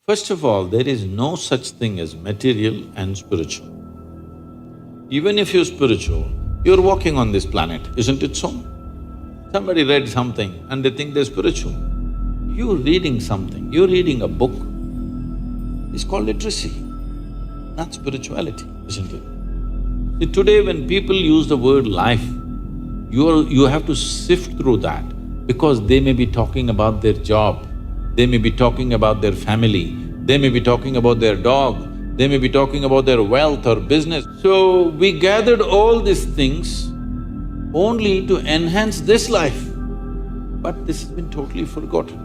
First of all, there is no such thing as material and spiritual. Even if you're spiritual, you're walking on this planet, isn't it so? Somebody read something and they think they're spiritual. You're reading something, you're reading a book. It's called literacy, not spirituality, isn't it? See, today when people use the word life, you have to sift through that because they may be talking about their job, they may be talking about their family, they may be talking about their dog, they may be talking about their wealth or business. So, we gathered all these things only to enhance this life, but this has been totally forgotten.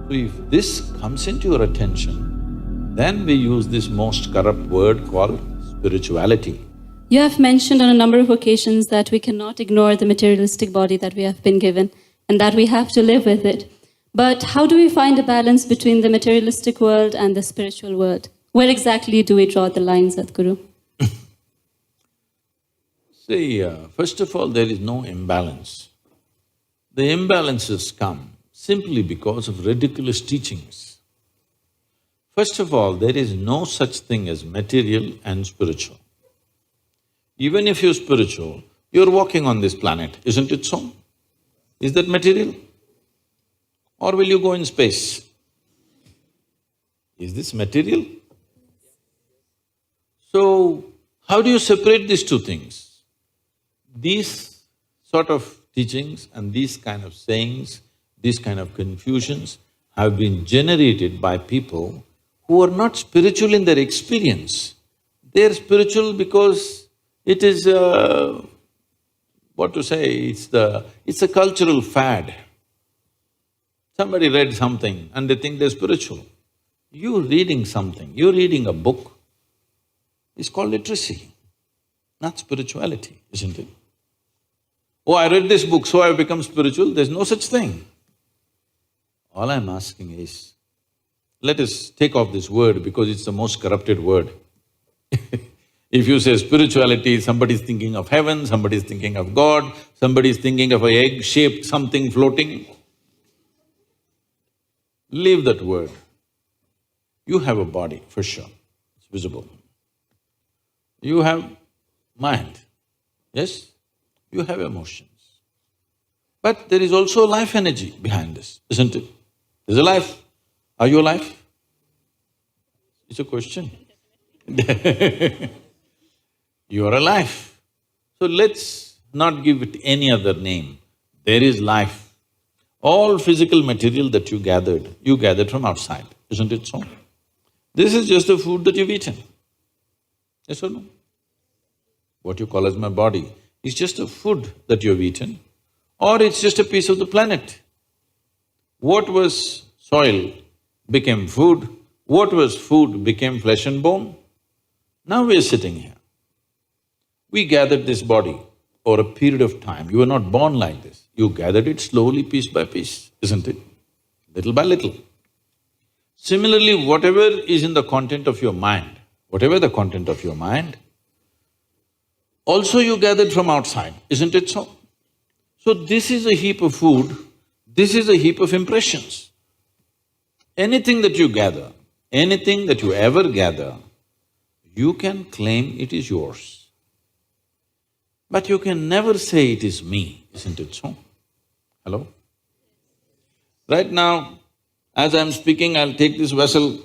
So, if this comes into your attention, then we use this most corrupt word called spirituality. You have mentioned on a number of occasions that we cannot ignore the materialistic body that we have been given and that we have to live with it. But how do we find a balance between the materialistic world and the spiritual world? Where exactly do we draw the line, Sadhguru? See, first of all, there is no imbalance. The imbalances come simply because of ridiculous teachings. First of all, there is no such thing as material and spiritual. Even if you're spiritual, you're walking on this planet, isn't it so? Is that material? Or will you go in space? Is this material? So, how do you separate these two things? These sort of teachings and these kind of sayings, these kind of confusions have been generated by people who are not spiritual in their experience. They're spiritual because it is what to say, it's a cultural fad. Somebody read something and they think they're spiritual. You're reading something, you're reading a book. It's called literacy, not spirituality, isn't it? Oh, I read this book, so I've become spiritual. There's no such thing. All I'm asking is, let us take off this word because it's the most corrupted word. If you say spirituality, somebody's thinking of heaven, somebody's thinking of God, somebody's thinking of an egg-shaped something floating. Leave that word. You have a body, for sure, it's visible. You have mind, yes? You have emotions. But there is also life energy behind this, isn't it? There's a life. Are you alive? It's a question. You are alive. So let's not give it any other name. There is life. All physical material that you gathered from outside, isn't it so? This is just the food that you've eaten. Yes or no? What you call as my body is just a food that you've eaten, or it's just a piece of the planet. What was soil became food, what was food became flesh and bone. Now we are sitting here. We gathered this body over a period of time. You were not born like this. You gathered it slowly, piece by piece, isn't it? Little by little. Similarly, whatever is in the content of your mind, whatever the content of your mind, also you gathered from outside, isn't it so? So this is a heap of food, this is a heap of impressions. Anything that you gather, anything that you ever gather, you can claim it is yours. But you can never say it is me, isn't it so? Hello? Right now, as I'm speaking, I'll take this vessel.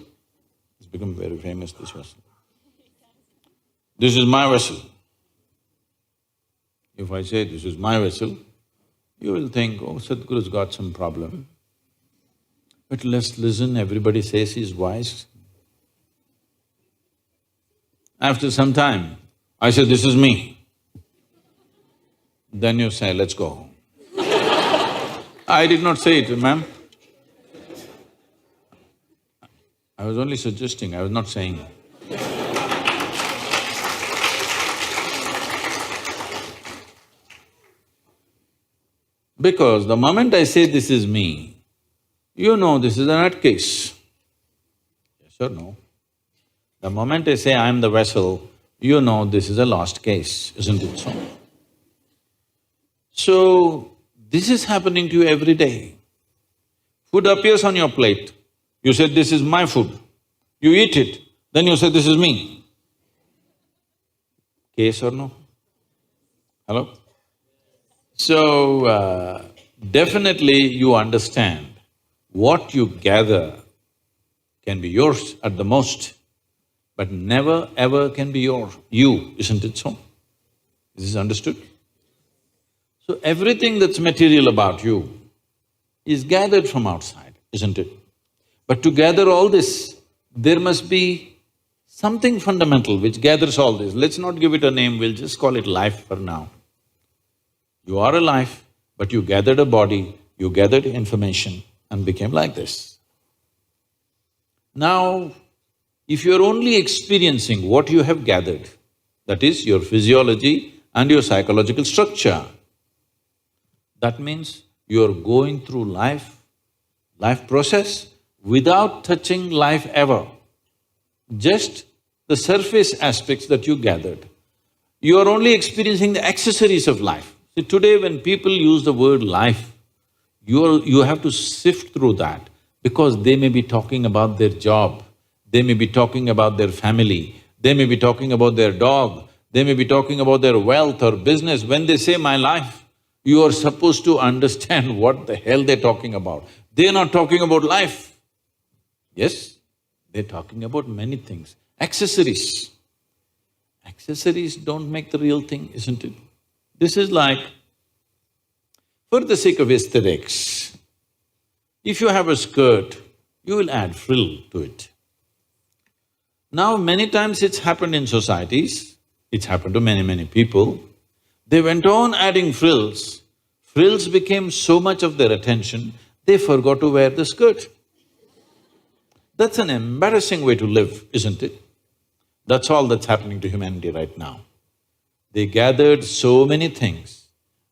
It's become very famous, this vessel. This is my vessel. If I say this is my vessel, you will think, oh, Sadhguru's got some problem. But let's listen, everybody says he's wise. After some time, I say, this is me. Then you say, let's go home. I did not say it, ma'am. I was only suggesting, I was not saying it. Because the moment I say this is me, you know this is a nutcase. Yes or no? The moment I say I'm the vessel, you know this is a lost case, isn't it so? So, this is happening to you every day. Food appears on your plate, you said, this is my food. You eat it, then you say, this is me. Case or no? Hello? So, definitely you understand what you gather can be yours at the most, but never ever can be you, isn't it so? Is this understood? So everything that's material about you is gathered from outside, isn't it? But to gather all this, there must be something fundamental which gathers all this. Let's not give it a name, we'll just call it life for now. You are alive, but you gathered a body, you gathered information and became like this. Now, if you're only experiencing what you have gathered, that is your physiology and your psychological structure, that means you're going through life process without touching life ever. Just the surface aspects that you gathered. You are only experiencing the accessories of life. See, today when people use the word life, you have to sift through that because they may be talking about their job, they may be talking about their family, they may be talking about their dog, they may be talking about their wealth or business. When they say my life, you are supposed to understand what the hell they're talking about. They're not talking about life. Yes, they're talking about many things. Accessories. Accessories don't make the real thing, isn't it? This is like, for the sake of aesthetics, if you have a skirt, you will add frill to it. Now, many times it's happened in societies, it's happened to many people. They went on adding frills. Frills became so much of their attention, they forgot to wear the skirt. That's an embarrassing way to live, isn't it? That's all that's happening to humanity right now. They gathered so many things,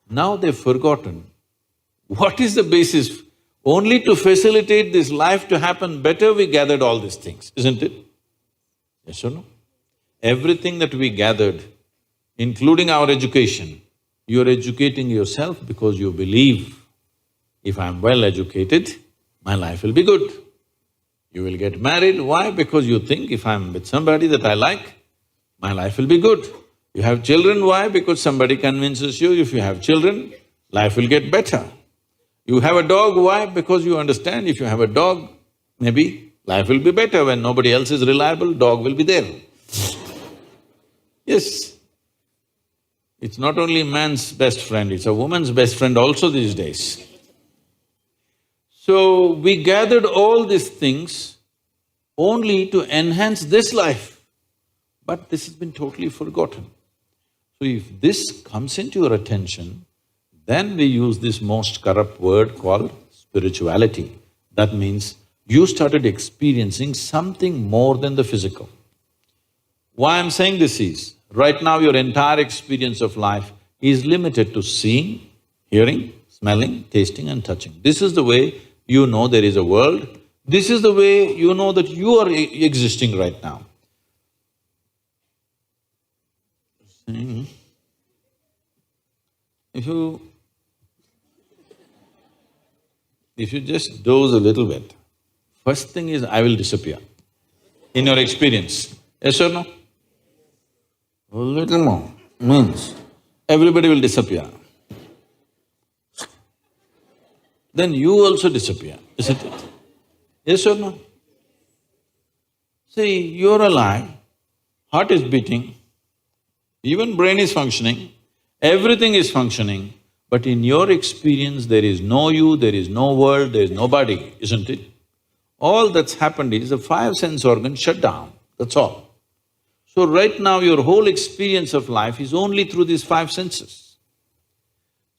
now they've forgotten what is the basis. Only to facilitate this life to happen better, we gathered all these things, isn't it? Yes or no? Everything that we gathered, including our education, you're educating yourself because you believe, if I'm well educated, my life will be good. You will get married, why? Because you think if I'm with somebody that I like, my life will be good. You have children, why? Because somebody convinces you if you have children, life will get better. You have a dog, why? Because you understand if you have a dog, maybe life will be better. When nobody else is reliable, dog will be there. Yes. It's not only man's best friend, it's a woman's best friend also these days. So, we gathered all these things only to enhance this life, but this has been totally forgotten. So, if this comes into your attention, then we use this most corrupt word called spirituality. That means you started experiencing something more than the physical. Why I'm saying this is, right now your entire experience of life is limited to seeing, hearing, smelling, tasting and touching. This is the way you know there is a world. This is the way you know that you are existing right now. If you just doze a little bit, first thing is I will disappear in your experience. Yes or no? A little more means everybody will disappear. Then you also disappear, isn't it? Yes or no? See, you're alive, heart is beating, even brain is functioning, everything is functioning, but in your experience there is no you, there is no world, there is nobody, isn't it? All that's happened is the five sense organs shut down, that's all. So right now your whole experience of life is only through these five senses.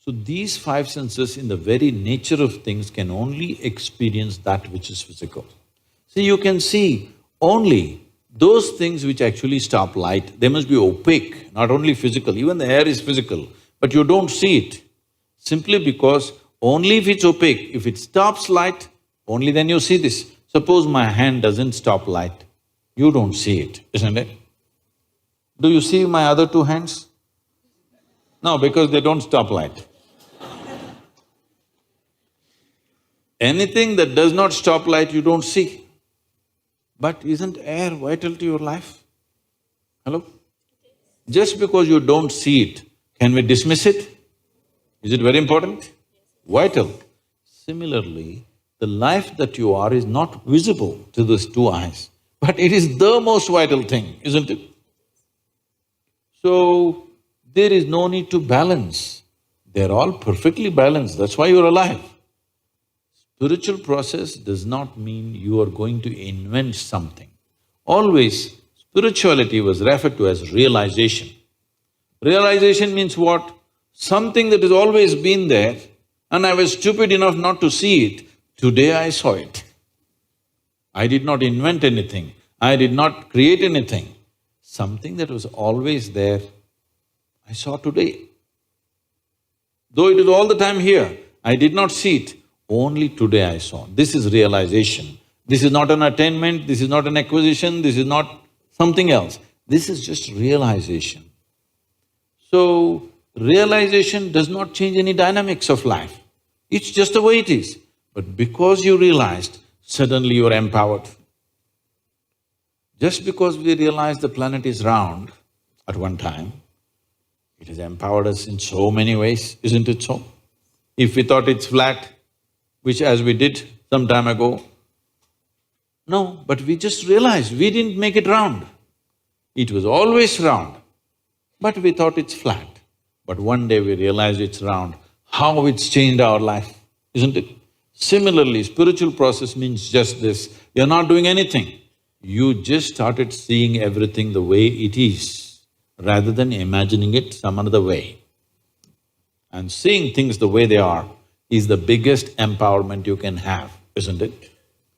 So these five senses in the very nature of things can only experience that which is physical. See, you can see only those things which actually stop light, they must be opaque, not only physical, even the air is physical, but you don't see it. Simply because only if it's opaque, if it stops light, only then you see this. Suppose my hand doesn't stop light, you don't see it, isn't it? Do you see my other two hands? No, because they don't stop light. Anything that does not stop light, you don't see. But isn't air vital to your life? Hello? Just because you don't see it, can we dismiss it? Is it very important? Vital. Similarly, the life that you are is not visible to these two eyes, but it is the most vital thing, isn't it? So, there is no need to balance. They're all perfectly balanced, that's why you're alive. Spiritual process does not mean you are going to invent something. Always, spirituality was referred to as realization. Realization means what? Something that has always been there and I was stupid enough not to see it, today I saw it. I did not invent anything, I did not create anything. Something that was always there, I saw today. Though it is all the time here, I did not see it, only today I saw. This is realization. This is not an attainment, this is not an acquisition, this is not something else. This is just realization. So, realization does not change any dynamics of life. It's just the way it is. But because you realized, suddenly you're empowered. Just because we realized the planet is round at one time, it has empowered us in so many ways, isn't it so? If we thought it's flat, which as we did some time ago, no, but we just realized we didn't make it round. It was always round, but we thought it's flat. But one day we realized it's round, how it's changed our life, isn't it? Similarly, spiritual process means just this, you're not doing anything. You just started seeing everything the way it is, rather than imagining it some other way. And seeing things the way they are is the biggest empowerment you can have, isn't it?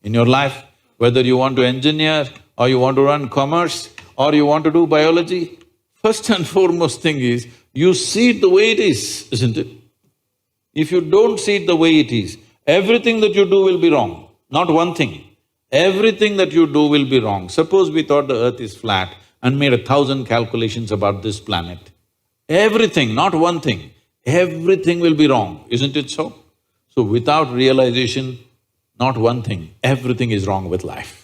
In your life, whether you want to engineer or you want to run commerce or you want to do biology, first and foremost thing is, you see it the way it is, isn't it? If you don't see it the way it is, everything that you do will be wrong, not one thing. Everything that you do will be wrong. Suppose we thought the earth is flat and made 1,000 calculations about this planet. Everything, not one thing, everything will be wrong, isn't it so? So without realization, not one thing, everything is wrong with life.